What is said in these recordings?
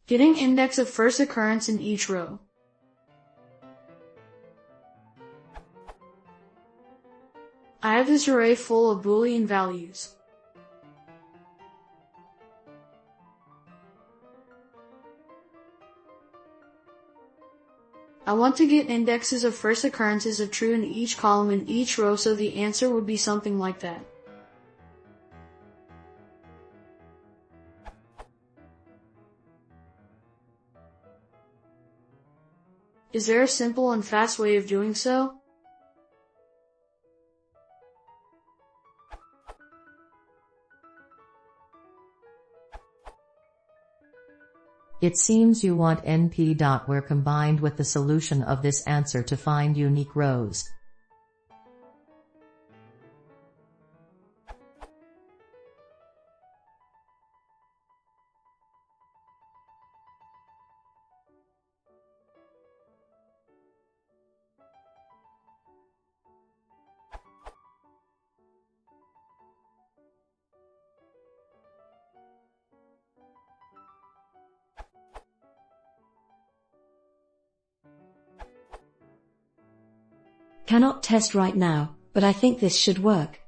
Getting index of first occurrence in each row. I have this array full of boolean values. I want to get indexes of first occurrences of true in each column in each row, so the answer would be something like that. Is there a simple and fast way of doing so? It seems you want np.where combined with the solution of this answer to find unique rows. Cannot test right now, but I think this should work.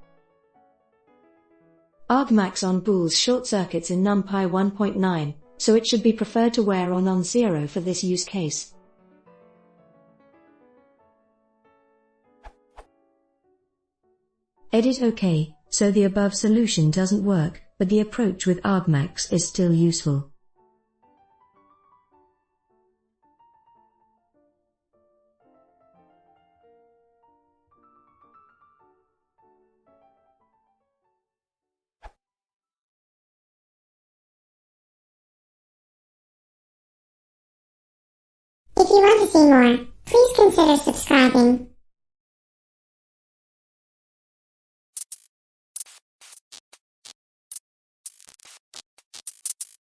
argmax on bools short circuits in numpy 1.9, so it should be preferred to where or non-zero for this use case. Edit OK, so the above solution doesn't work, but the approach with argmax is still useful. If you want to see more, please consider subscribing.